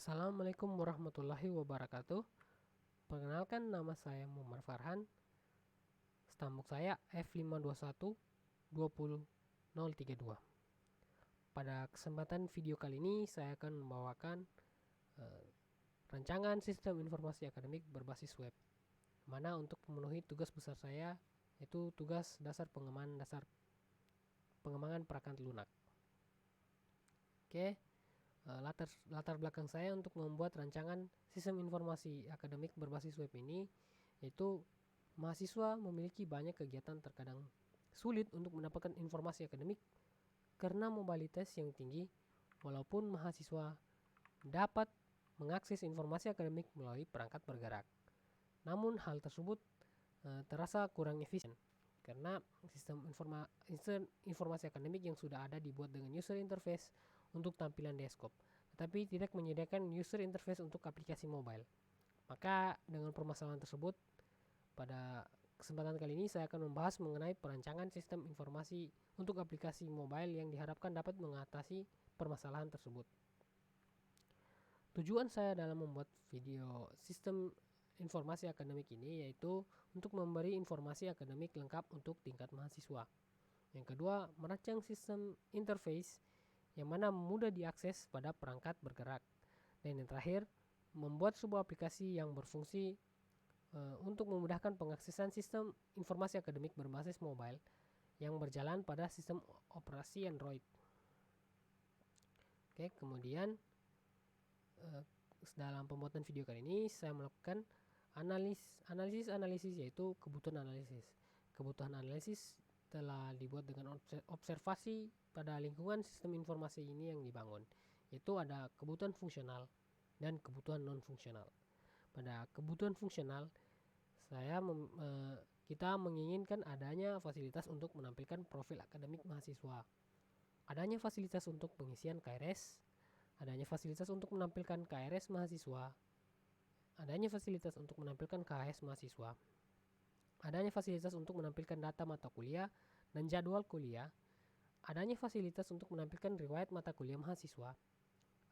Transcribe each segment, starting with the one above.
Assalamualaikum warahmatullahi wabarakatuh. Perkenalkan, nama saya Muhammad Farhan. Stambuk saya F521-20032. Pada kesempatan video kali ini saya akan membawakan rancangan sistem informasi akademik berbasis web, mana untuk memenuhi tugas besar saya, yaitu tugas dasar pengembangan perangkat lunak. Oke. Latar belakang saya untuk membuat rancangan sistem informasi akademik berbasis web ini, yaitu mahasiswa memiliki banyak kegiatan terkadang sulit untuk mendapatkan informasi akademik karena mobilitas yang tinggi, walaupun mahasiswa dapat mengakses informasi akademik melalui perangkat bergerak. Namun hal tersebut terasa kurang efisien karena sistem informasi akademik yang sudah ada dibuat dengan user interface untuk tampilan desktop, tetapi tidak menyediakan user interface untuk aplikasi mobile. Maka dengan permasalahan tersebut, pada kesempatan kali ini saya akan membahas mengenai perancangan sistem informasi untuk aplikasi mobile yang diharapkan dapat mengatasi permasalahan tersebut. Tujuan saya dalam membuat video sistem informasi akademik ini yaitu untuk memberi informasi akademik lengkap untuk tingkat mahasiswa. Yang kedua, merancang sistem interface yang mana mudah diakses pada perangkat bergerak. Dan yang terakhir, membuat sebuah aplikasi yang berfungsi untuk memudahkan pengaksesan sistem informasi akademik berbasis mobile yang berjalan pada sistem operasi Android. Oke, kemudian dalam pembuatan video kali ini saya melakukan analisis yaitu kebutuhan analisis. Kebutuhan analisis telah dibuat dengan observasi pada lingkungan sistem informasi ini yang dibangun, yaitu ada kebutuhan fungsional dan kebutuhan non fungsional. Pada kebutuhan fungsional, kita menginginkan adanya fasilitas untuk menampilkan profil akademik mahasiswa, adanya fasilitas untuk pengisian KRS, adanya fasilitas untuk menampilkan KRS mahasiswa, adanya fasilitas untuk menampilkan KHS mahasiswa, adanya fasilitas untuk menampilkan data mata kuliah dan jadwal kuliah, adanya fasilitas untuk menampilkan riwayat mata kuliah mahasiswa,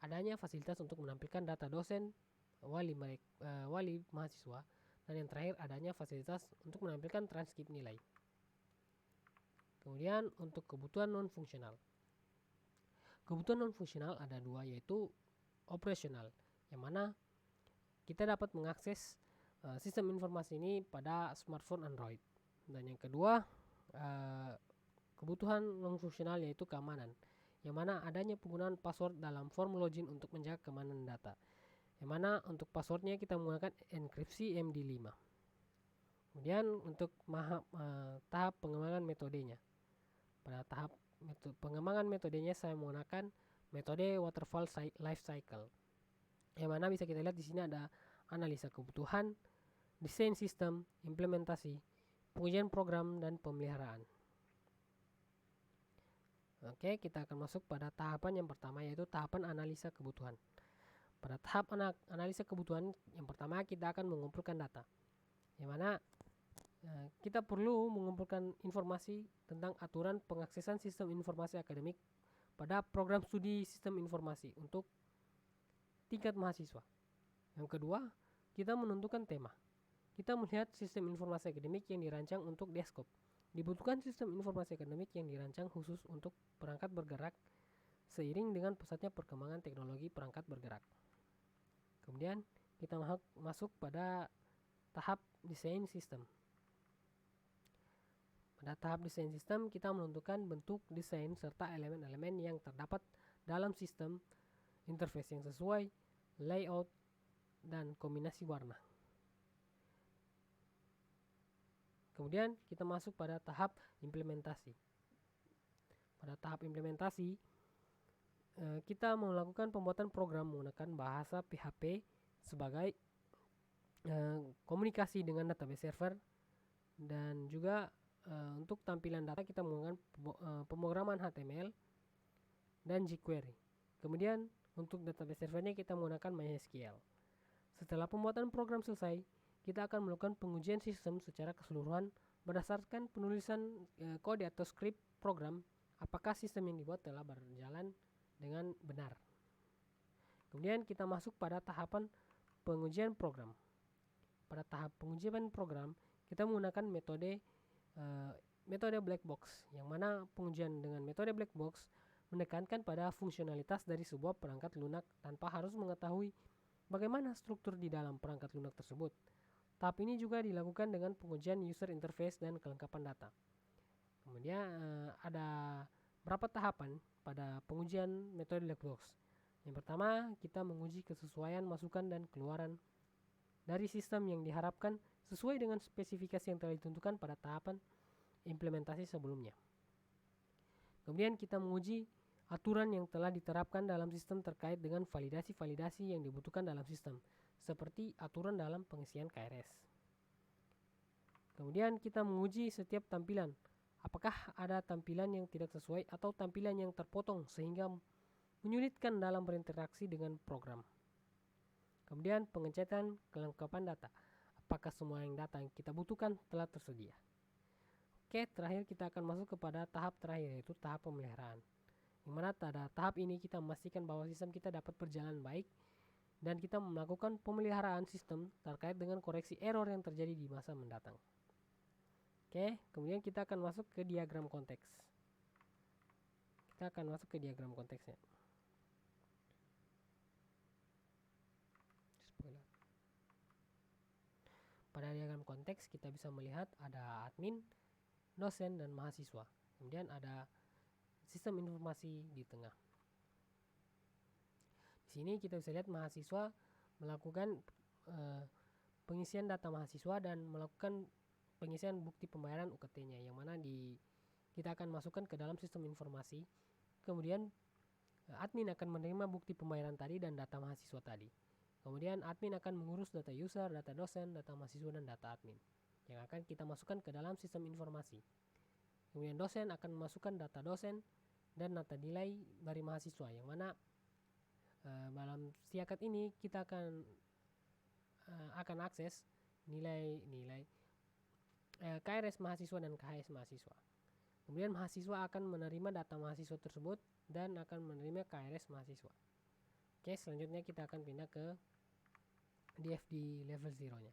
adanya fasilitas untuk menampilkan data dosen, wali mahasiswa, dan yang terakhir adanya fasilitas untuk menampilkan transkrip nilai. Kemudian untuk kebutuhan non fungsional. Kebutuhan non fungsional ada dua, yaitu operasional, yang mana kita dapat mengakses sistem informasi ini pada smartphone Android. Dan yang kedua, kebutuhan non fungsional yaitu keamanan, yang mana adanya penggunaan password dalam form login untuk menjaga keamanan data, yang mana untuk passwordnya kita menggunakan enkripsi MD5. Kemudian untuk tahap pengembangan metodenya, pada tahap pengembangan metodenya saya menggunakan metode waterfall life cycle, yang mana bisa kita lihat di sini ada analisa kebutuhan, desain sistem, implementasi, pengujian program, dan pemeliharaan. Oke, kita akan masuk pada tahapan yang pertama, yaitu tahapan analisa kebutuhan. Pada tahap analisa kebutuhan yang pertama, kita akan mengumpulkan data, yang mana kita perlu mengumpulkan informasi tentang aturan pengaksesan sistem informasi akademik pada program studi sistem informasi untuk tingkat mahasiswa. Yang kedua, kita menentukan tema. Kita melihat sistem informasi akademik yang dirancang untuk desktop. Dibutuhkan sistem informasi akademik yang dirancang khusus untuk perangkat bergerak seiring dengan pesatnya perkembangan teknologi perangkat bergerak. Kemudian kita masuk pada tahap desain sistem. Pada tahap desain sistem, kita menentukan bentuk desain serta elemen-elemen yang terdapat dalam sistem interface yang sesuai, layout, dan kombinasi warna. Kemudian kita masuk pada tahap implementasi. Pada tahap implementasi, kita melakukan pembuatan program menggunakan bahasa PHP sebagai komunikasi dengan database server, dan juga untuk tampilan data kita menggunakan pemrograman HTML dan jQuery. Kemudian untuk database servernya kita menggunakan MySQL. Setelah pembuatan program selesai, kita akan melakukan pengujian sistem secara keseluruhan berdasarkan penulisan kode atau script program, apakah sistem yang dibuat telah berjalan dengan benar. Kemudian kita masuk pada tahapan pengujian program. Pada tahap pengujian program, kita menggunakan metode black box, yang mana pengujian dengan metode black box menekankan pada fungsionalitas dari sebuah perangkat lunak tanpa harus mengetahui bagaimana struktur di dalam perangkat lunak tersebut. Tahap ini juga dilakukan dengan pengujian user interface dan kelengkapan data. Kemudian ada berapa tahapan pada pengujian metode black box. Yang pertama, kita menguji kesesuaian masukan dan keluaran dari sistem yang diharapkan sesuai dengan spesifikasi yang telah ditentukan pada tahapan implementasi sebelumnya. Kemudian kita menguji aturan yang telah diterapkan dalam sistem terkait dengan validasi-validasi yang dibutuhkan dalam sistem, seperti aturan dalam pengisian KRS. Kemudian kita menguji setiap tampilan, apakah ada tampilan yang tidak sesuai atau tampilan yang terpotong sehingga menyulitkan dalam berinteraksi dengan program. Kemudian pengecekan kelengkapan data, apakah semua yang data yang kita butuhkan telah tersedia. Oke, terakhir kita akan masuk kepada tahap terakhir, yaitu tahap pemeliharaan. Yang mana pada tahap ini kita memastikan bahwa sistem kita dapat berjalan baik dan kita melakukan pemeliharaan sistem terkait dengan koreksi error yang terjadi di masa mendatang. Oke, kemudian kita akan masuk ke diagram konteks. Kita akan masuk ke diagram konteksnya. Pada diagram konteks kita bisa melihat ada admin, dosen, dan mahasiswa. Kemudian ada sistem informasi di tengah. Di sini kita bisa lihat mahasiswa melakukan pengisian data mahasiswa dan melakukan pengisian bukti pembayaran UKT-nya, yang mana kita akan masukkan ke dalam sistem informasi. Kemudian admin akan menerima bukti pembayaran tadi dan data mahasiswa tadi. Kemudian admin akan mengurus data user, data dosen, data mahasiswa, dan data admin yang akan kita masukkan ke dalam sistem informasi. Kemudian dosen akan memasukkan data dosen dan data nilai dari mahasiswa, yang mana dalam siakat ini kita akan akses nilai KRS mahasiswa dan KHS mahasiswa. Kemudian mahasiswa akan menerima data mahasiswa tersebut dan akan menerima KRS mahasiswa. Oke, selanjutnya kita akan pindah ke DFD level 0-nya.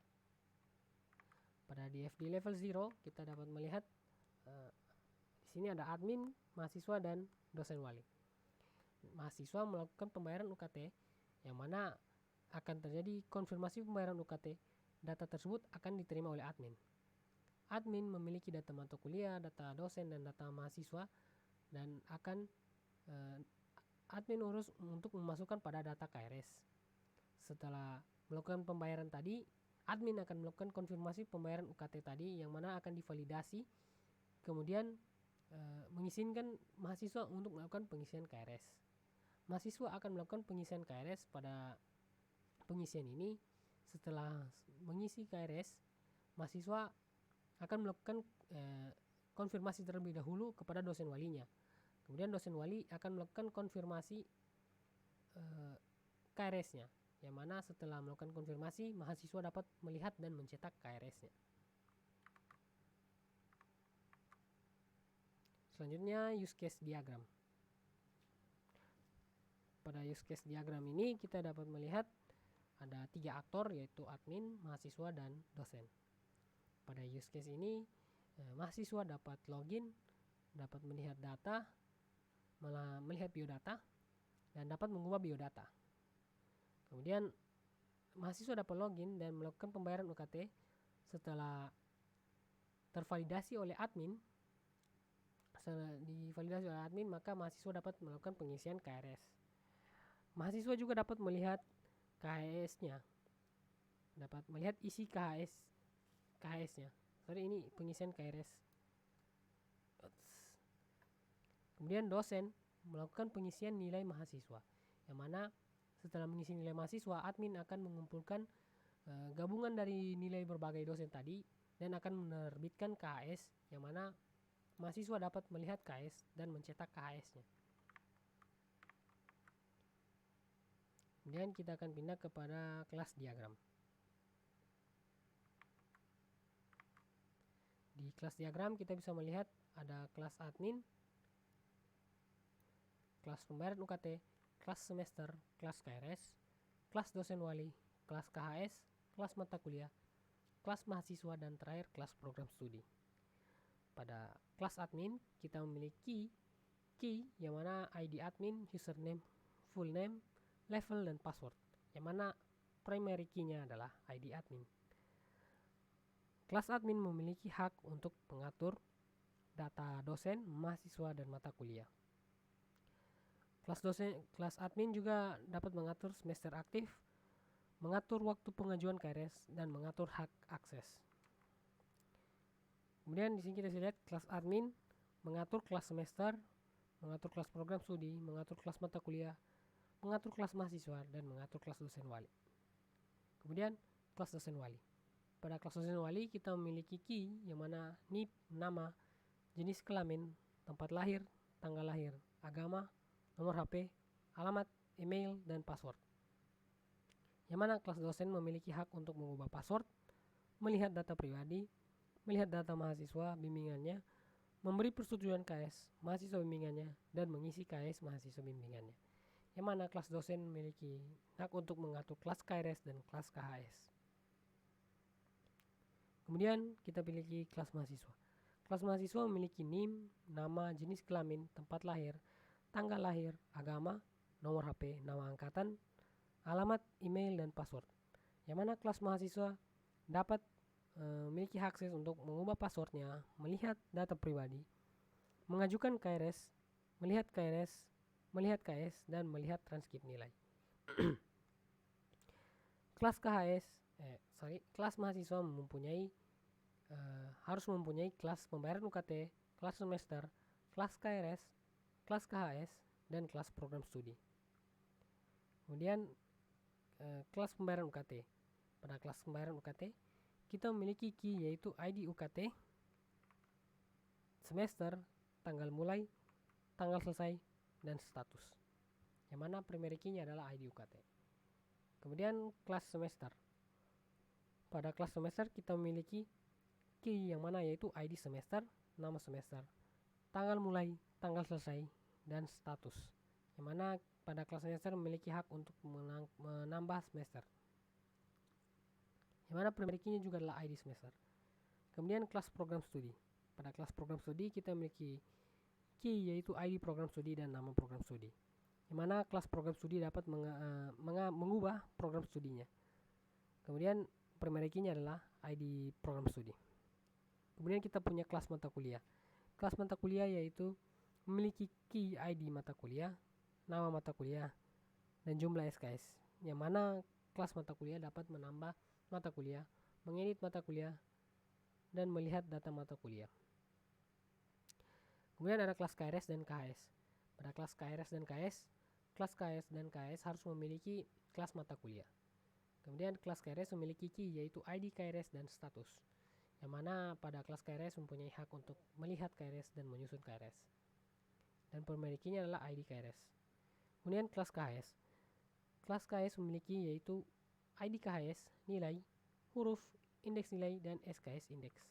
Pada DFD level 0 kita dapat melihat di sini ada admin, mahasiswa, dan dosen wali. Mahasiswa melakukan pembayaran UKT, yang mana akan terjadi konfirmasi pembayaran UKT. Data tersebut akan diterima oleh admin. Admin memiliki data mata kuliah, data dosen, dan data mahasiswa, dan akan admin urus untuk memasukkan pada data KRS. Setelah melakukan pembayaran tadi, admin akan melakukan konfirmasi pembayaran UKT tadi, yang mana akan divalidasi, kemudian mengizinkan mahasiswa untuk melakukan pengisian KRS. Mahasiswa akan melakukan pengisian KRS. Pada pengisian ini, setelah mengisi KRS, mahasiswa akan melakukan konfirmasi terlebih dahulu kepada dosen walinya. Kemudian dosen wali akan melakukan konfirmasi KRS-nya, yang mana setelah melakukan konfirmasi, mahasiswa dapat melihat dan mencetak KRS-nya. Selanjutnya, use case diagram. Pada use case diagram ini kita dapat melihat ada 3 aktor, yaitu admin, mahasiswa, dan dosen. Pada use case ini mahasiswa dapat login, dapat melihat data, melihat biodata, dan dapat mengubah biodata. Kemudian mahasiswa dapat login dan melakukan pembayaran UKT. Setelah tervalidasi oleh admin, maka mahasiswa dapat melakukan pengisian KRS. Mahasiswa juga dapat melihat KHS-nya, dapat melihat isi KHS-nya. Ini pengisian KRS. Kemudian dosen melakukan pengisian nilai mahasiswa, yang mana setelah mengisi nilai mahasiswa, admin akan mengumpulkan gabungan dari nilai berbagai dosen tadi dan akan menerbitkan KHS, yang mana mahasiswa dapat melihat KHS dan mencetak KHS-nya. Kemudian kita akan pindah kepada kelas diagram. Di kelas diagram kita bisa melihat ada kelas admin, kelas pembayaran UKT, kelas semester, kelas KRS, kelas dosen wali, kelas KHS, kelas mata kuliah, kelas mahasiswa, dan terakhir kelas program studi. Pada kelas admin kita memiliki key yang mana ID admin, username, full name, level, dan password, yang mana primary key-nya adalah ID admin. Kelas admin memiliki hak untuk mengatur data dosen, mahasiswa, dan mata kuliah. Kelas admin juga dapat mengatur semester aktif, mengatur waktu pengajuan KRS, dan mengatur hak akses. Kemudian di sini kita bisa lihat kelas admin mengatur kelas semester, mengatur kelas program studi, mengatur kelas mata kuliah, mengatur kelas mahasiswa, dan mengatur kelas dosen wali. Kemudian kelas dosen wali. Pada kelas dosen wali kita memiliki key yang mana NIP, nama, jenis kelamin, tempat lahir, tanggal lahir, agama, nomor HP, alamat, email, dan password. Yang mana kelas dosen memiliki hak untuk mengubah password, melihat data pribadi, melihat data mahasiswa bimbingannya, memberi persetujuan KS mahasiswa bimbingannya, dan mengisi KS mahasiswa bimbingannya. Yang mana kelas dosen memiliki hak untuk mengatur kelas KRS dan kelas KHS. Kemudian kita pilih kelas mahasiswa. Kelas mahasiswa memiliki NIM, nama, jenis kelamin, tempat lahir, tanggal lahir, agama, nomor HP, nama angkatan, alamat, email, dan password. Yang mana kelas mahasiswa dapat memiliki akses untuk mengubah passwordnya, melihat data pribadi, mengajukan KRS, melihat KS, dan melihat transkrip nilai. Kelas mahasiswa harus mempunyai kelas pembayaran UKT, kelas semester, kelas KRS, kelas KHS, dan kelas program studi. Kemudian kelas pembayaran UKT. Pada kelas pembayaran UKT kita memiliki key yaitu ID UKT, semester, tanggal mulai, tanggal selesai, dan status. Yang mana primary key-nya adalah ID UKT. Kemudian kelas semester. Pada kelas semester kita memiliki key yang mana yaitu ID semester, nama semester, tanggal mulai, tanggal selesai, dan status. Yang mana pada kelas semester memiliki hak untuk menambah semester. Yang mana primary key-nya juga adalah ID semester. Kemudian kelas program studi. Pada kelas program studi kita memiliki key yaitu ID program studi dan nama program studi. Yang mana kelas program studi dapat mengubah program studinya. Kemudian primary key-nya adalah ID program studi. Kemudian kita punya kelas mata kuliah. Kelas mata kuliah yaitu memiliki key ID mata kuliah, nama mata kuliah, dan jumlah SKS. Yang mana kelas mata kuliah dapat menambah mata kuliah, mengedit mata kuliah, dan melihat data mata kuliah. Kemudian ada kelas KRS dan KHS. Pada kelas KRS dan KS, kelas KS dan KS harus memiliki kelas mata kuliah. Kemudian kelas KRS memiliki key yaitu ID KRS dan status. Yang mana pada kelas KRS mempunyai hak untuk melihat KRS dan menyusun KRS. Dan primary key-nya adalah ID KRS. Kemudian kelas KHS. Kelas KHS memiliki yaitu ID KHS, nilai, huruf, indeks nilai, dan SKS indeks.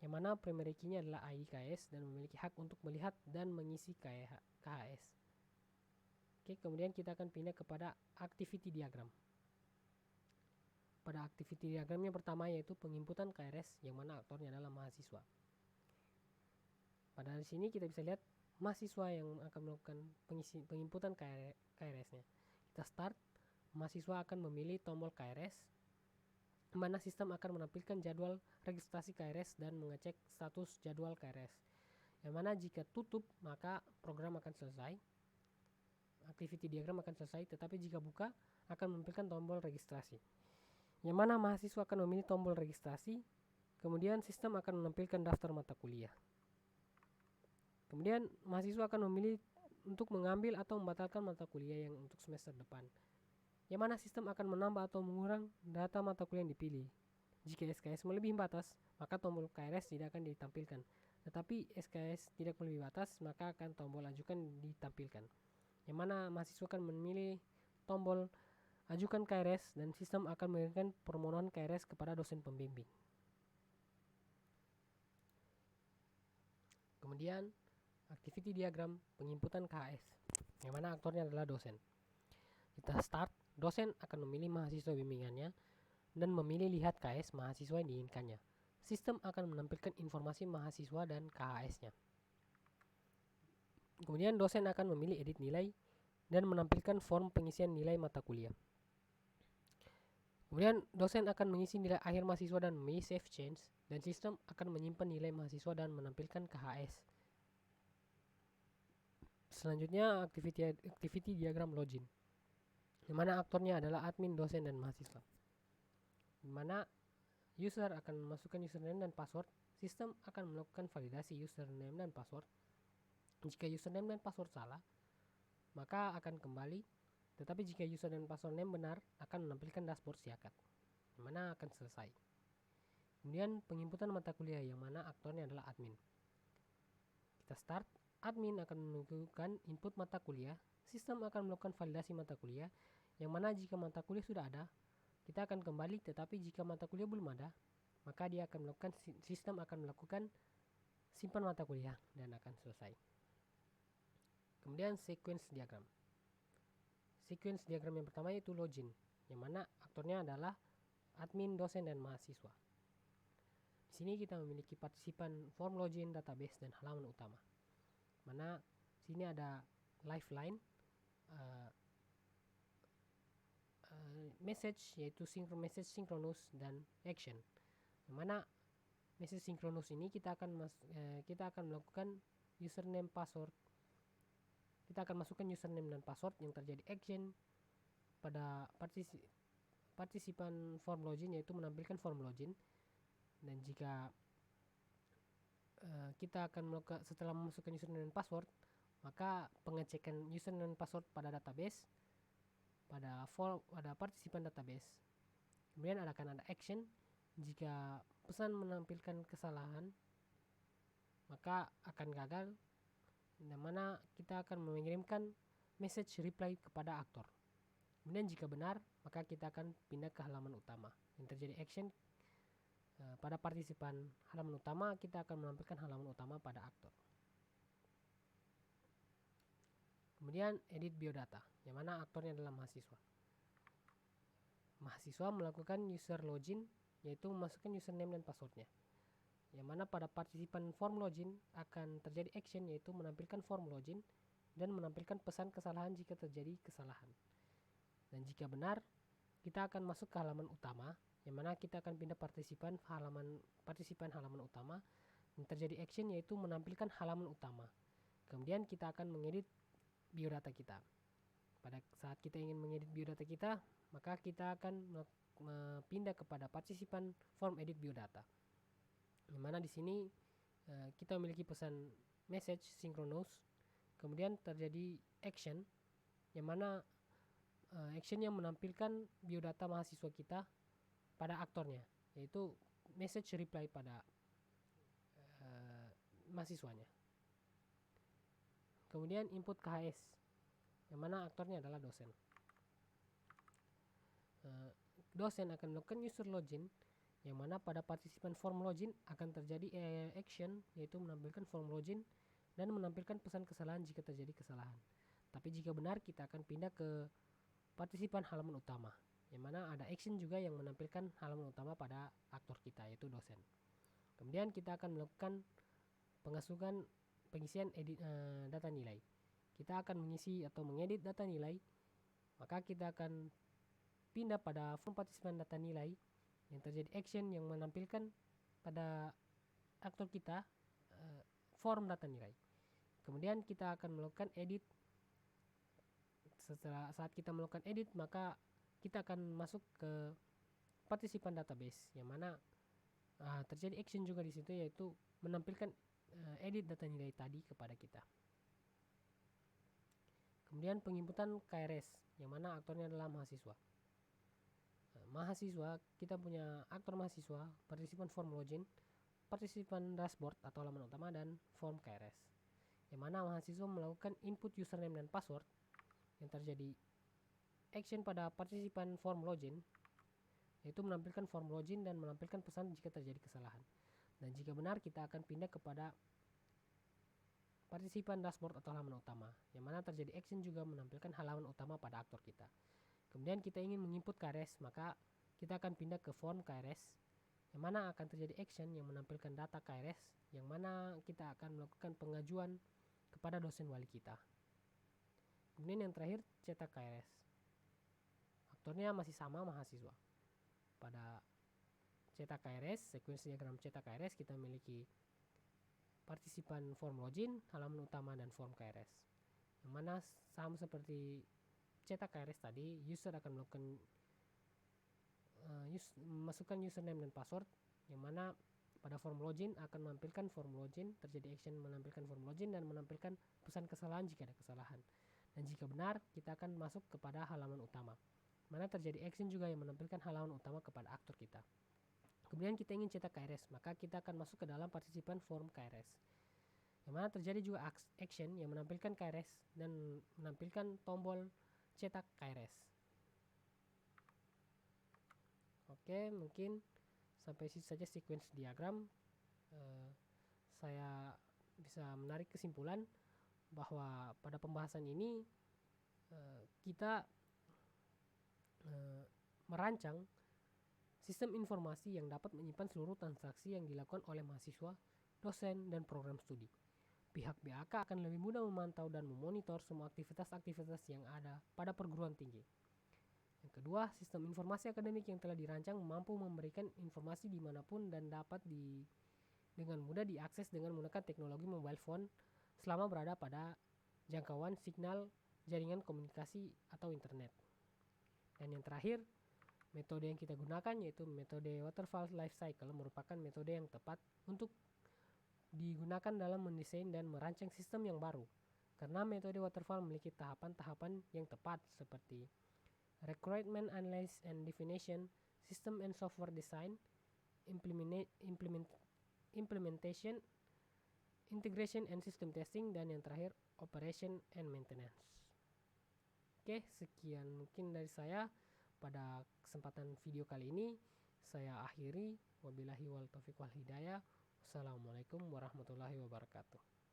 Yang mana primary key-nya adalah ID KHS dan memiliki hak untuk melihat dan mengisi KHS. Oke, kemudian kita akan pindah kepada activity diagram. Pada activity diagramnya pertama yaitu penginputan KRS yang mana aktornya adalah mahasiswa. Pada sini kita bisa lihat mahasiswa yang akan melakukan penginputan KRS-nya. Kita start, mahasiswa akan memilih tombol KRS, mana sistem akan menampilkan jadwal registrasi KRS dan mengecek status jadwal KRS. Yang mana jika tutup maka program akan selesai, activity diagram akan selesai, tetapi jika buka akan menampilkan tombol registrasi. Yang mana mahasiswa akan memilih tombol registrasi, kemudian sistem akan menampilkan daftar mata kuliah. Kemudian mahasiswa akan memilih untuk mengambil atau membatalkan mata kuliah yang untuk semester depan. Yang mana sistem akan menambah atau mengurang data mata kuliah yang dipilih. Jika SKS melebihi batas, maka tombol KRS tidak akan ditampilkan. Tetapi SKS tidak melebihi batas, maka akan tombol ajukan ditampilkan. Yang mana mahasiswa akan memilih tombol ajukan KRS dan sistem akan mengirimkan permohonan KRS kepada dosen pembimbing. Kemudian activity diagram penginputan KHS, yang mana aktornya adalah dosen. Kita start, dosen akan memilih mahasiswa bimbingannya dan memilih lihat KS mahasiswa yang diinginkannya. Sistem akan menampilkan informasi mahasiswa dan KHS-nya. Kemudian dosen akan memilih edit nilai dan menampilkan form pengisian nilai mata kuliah. Kemudian dosen akan mengisi nilai akhir mahasiswa dan memilih save change, dan sistem akan menyimpan nilai mahasiswa dan menampilkan KHS. Selanjutnya activity diagram login, di mana aktornya adalah admin, dosen, dan mahasiswa. Di mana user akan memasukkan username dan password, sistem akan melakukan validasi username dan password. Jika username dan password salah, maka akan kembali. Tetapi jika user dan passwordnya benar, akan menampilkan dashboard siakat, yang mana akan selesai. Kemudian penginputan mata kuliah, yang mana aktornya adalah admin. Kita start, admin akan menentukan input mata kuliah, sistem akan melakukan validasi mata kuliah, yang mana jika mata kuliah sudah ada, kita akan kembali. Tetapi jika mata kuliah belum ada, maka sistem akan melakukan simpan mata kuliah dan akan selesai. Kemudian sequence diagram. Sequence diagram yang pertama yaitu login, yang mana aktornya adalah admin, dosen, dan mahasiswa. Di sini kita memiliki partisipan form login, database, dan halaman utama. Mana sini ada lifeline, message yaitu message synchronous, dan action. Yang mana message synchronous ini kita akan melakukan username password. Kita akan masukkan username dan password yang terjadi action pada partisipan form login, yaitu menampilkan form login. Dan jika kita akan melakukan setelah memasukkan username dan password, maka pengecekan username dan password pada database, pada partisipan database. Kemudian akan ada action. Jika pesan menampilkan kesalahan, maka akan gagal, yang mana kita akan mengirimkan message reply kepada aktor. Kemudian jika benar, maka kita akan pindah ke halaman utama. Yang terjadi action pada partisipan halaman utama, kita akan menampilkan halaman utama pada aktor. Kemudian edit biodata, yang mana aktornya adalah mahasiswa. Mahasiswa melakukan user login, yaitu memasukkan username dan passwordnya. Yang mana pada partisipan form login akan terjadi action, yaitu menampilkan form login dan menampilkan pesan kesalahan jika terjadi kesalahan. Dan jika benar, kita akan masuk ke halaman utama, yang mana kita akan pindah partisipan halaman utama. Yang terjadi action yaitu menampilkan halaman utama. Kemudian kita akan mengedit biodata kita. Pada saat kita ingin mengedit biodata kita, maka kita akan pindah kepada partisipan form edit biodata. Yang mana di sini kita memiliki pesan message synchronous, kemudian terjadi action, yang mana action yang menampilkan biodata mahasiswa kita pada aktornya, yaitu message reply pada mahasiswanya. Kemudian input KHS, yang mana aktornya adalah dosen. Dosen akan melakukan user login, yang mana pada partisipan form login akan terjadi action, yaitu menampilkan form login dan menampilkan pesan kesalahan jika terjadi kesalahan. Tapi jika benar, kita akan pindah ke partisipan halaman utama, yang mana ada action juga yang menampilkan halaman utama pada aktor kita, yaitu dosen. Kemudian kita akan melakukan pengisian data nilai. Kita akan mengisi atau mengedit data nilai, maka kita akan pindah pada form partisipan data nilai, yang terjadi action yang menampilkan pada aktor kita form data nilai. Kemudian kita akan melakukan edit. Saat kita melakukan edit, maka kita akan masuk ke partisipan database, yang mana terjadi action juga di situ, yaitu menampilkan edit data nilai tadi kepada kita. Kemudian penginputan KRS, yang mana aktornya adalah mahasiswa. Mahasiswa, kita punya aktor mahasiswa, partisipan form login, partisipan dashboard atau halaman utama, dan form KRS. Yang mana mahasiswa melakukan input username dan password, yang terjadi action pada partisipan form login, yaitu menampilkan form login dan menampilkan pesan jika terjadi kesalahan. Dan jika benar, kita akan pindah kepada partisipan dashboard atau halaman utama, yang mana terjadi action juga menampilkan halaman utama pada aktor kita. Kemudian kita ingin menginput KRS, maka kita akan pindah ke form KRS, yang mana akan terjadi action yang menampilkan data KRS, yang mana kita akan melakukan pengajuan kepada dosen wali kita. Kemudian yang terakhir, cetak KRS. Aktornya masih sama, mahasiswa. Pada cetak KRS, sekuensi diagram cetak KRS, kita memiliki partisipan form login, halaman utama, dan form KRS. Yang mana sama seperti cetak KRS tadi, user akan melakukan masukkan username dan password, yang mana pada form login akan menampilkan form login, terjadi action menampilkan form login dan menampilkan pesan kesalahan jika ada kesalahan. Dan jika benar, kita akan masuk kepada halaman utama, mana terjadi action juga yang menampilkan halaman utama kepada aktor kita. Kemudian kita ingin cetak KRS, maka kita akan masuk ke dalam partisipan form KRS, yang mana terjadi juga action yang menampilkan KRS dan menampilkan tombol cetak KRS. Oke, mungkin sampai situ saja sequence diagram. Saya bisa menarik kesimpulan bahwa pada pembahasan ini kita merancang sistem informasi yang dapat menyimpan seluruh transaksi yang dilakukan oleh mahasiswa, dosen, dan program studi. Pihak BAK akan lebih mudah memantau dan memonitor semua aktivitas-aktivitas yang ada pada perguruan tinggi. Yang kedua, sistem informasi akademik yang telah dirancang mampu memberikan informasi dimanapun dan dapat dengan mudah diakses dengan menggunakan teknologi mobile phone selama berada pada jangkauan signal jaringan komunikasi atau internet. Dan yang terakhir, metode yang kita gunakan yaitu metode waterfall life cycle merupakan metode yang tepat untuk digunakan dalam mendesain dan merancang sistem yang baru. Karena metode waterfall memiliki tahapan-tahapan yang tepat seperti requirement analysis and definition, system and software design, implementation, integration and system testing, dan yang terakhir operation and maintenance. Oke, sekian mungkin dari saya pada kesempatan video kali ini. Saya akhiri, wabillahi wal taufiq wal hidayah. Wassalamualaikum warahmatullahi wabarakatuh.